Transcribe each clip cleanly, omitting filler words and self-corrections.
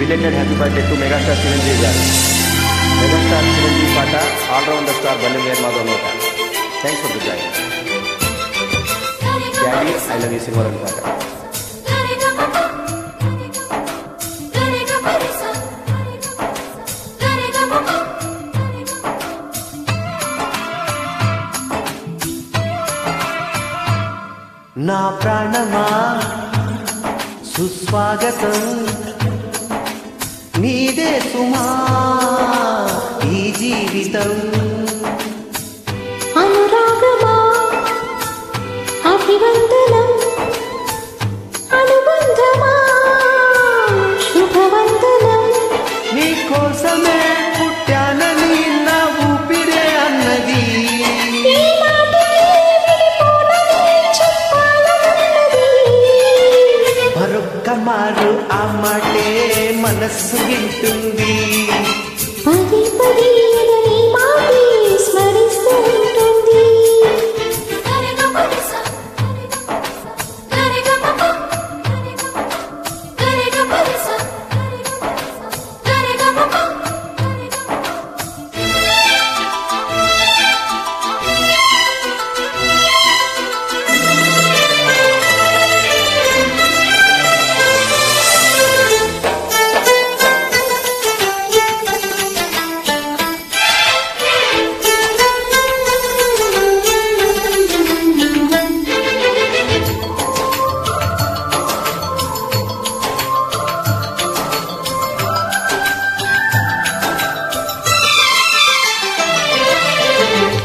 బిలెటెడ్ happy birthday to megastar Chiranjeevi garu. Megastar Chiranjeevi పాట all rounder star Ballemer Madhav నోట. Thanks for the joy. Daddy I love you singer పాట. నా ప్రాణమా సుస్వాగతం, నీదే సుమా ఈ జీవితం. అనురాగమా అభివందనం, అనుబంధమా శుభవందనం. నీ కోసమే పుట్టానని నా ఊపిరే అన్నది. మరొక్కమారు ఆ మాటే మనస్సు వింటుంది. పది పది నీ మాటే స్మరిస్తూ ఉంటుంది.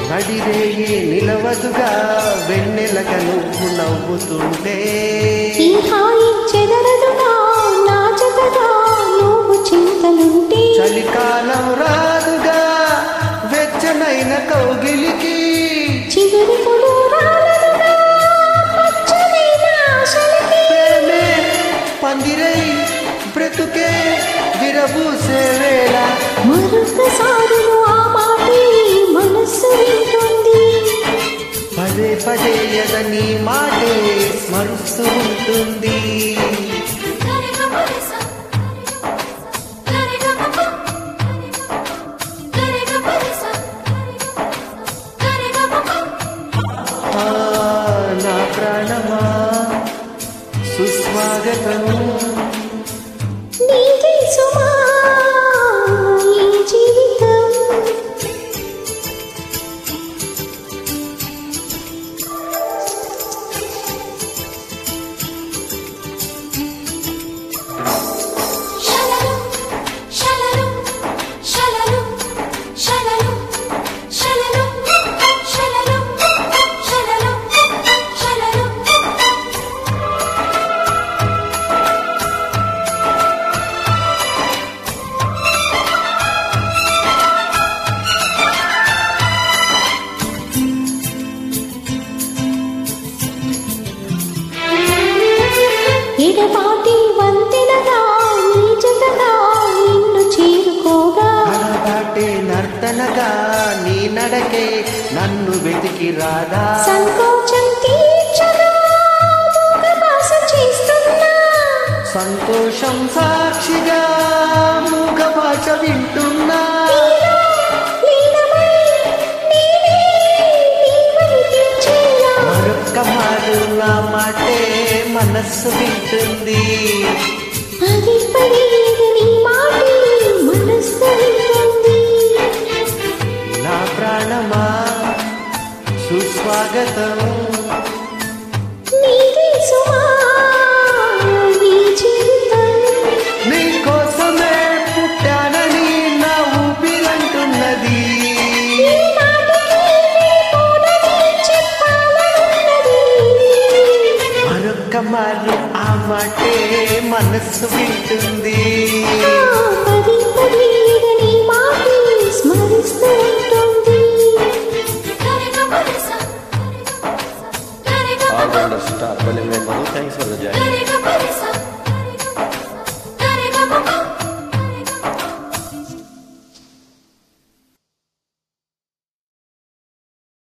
నడిరేయి నిలవదుగా వెన్నెలక నువ్వు నవ్వుతుంటే. ఈ హాయి చెదరదుగా నా జతగా నువ్వు చింతలుంటే. చలికాలం రాదుగా వెచ్చనైన కౌగిలికి. చివరి పొడు రాలదుగా పచ్చనైన ఆశలకి. ప్రేమే పందిరై బ్రతుకే విరబూసే వేళ. మరొకసారి ఆ మాటే మనస్సు వింటుంది. పదే పదే ఎదని మాటే స్మరిస్తూ ఉంటుంది. నా ప్రాణమా సుస్వాగతం, నీదే సుమా ఈ జీవితం. ఎడబాటి వంతెనగా నీ జతగా నిన్ను చేరుకోగా. అలవాటే నర్తనగా నీ నడకే నన్ను వెతికి రాదా. సంకోచం తీర్చగా మూగభాష చేస్తున్నా. సంతోషం సాక్షిగా మూగ భాష వింటున్నా. నీలో లీనమై నేనే నీవని పిలిచేలా. మరొక్క మారు నా మాటే మనస్సు వింటుంది. పది పది నీ మాటే మనస్సు వింటుంది. నా ప్రాణమా సుస్వాగతం, నీదే సుమా ఈ జీవితం. నీ కోసమే పుట్టానని నా ఊపిరంటున్నది. ఈ మాటకి విడిపోనని చెప్పాలనున్నది. మరొక్క మారు ఆ మాటే మనస్సు వింటుంది. పది పది నీ మాటే స్మరిస్తూ ఉంటుంది. All rounder star Ballemer Madhav. Thanks for the Joy.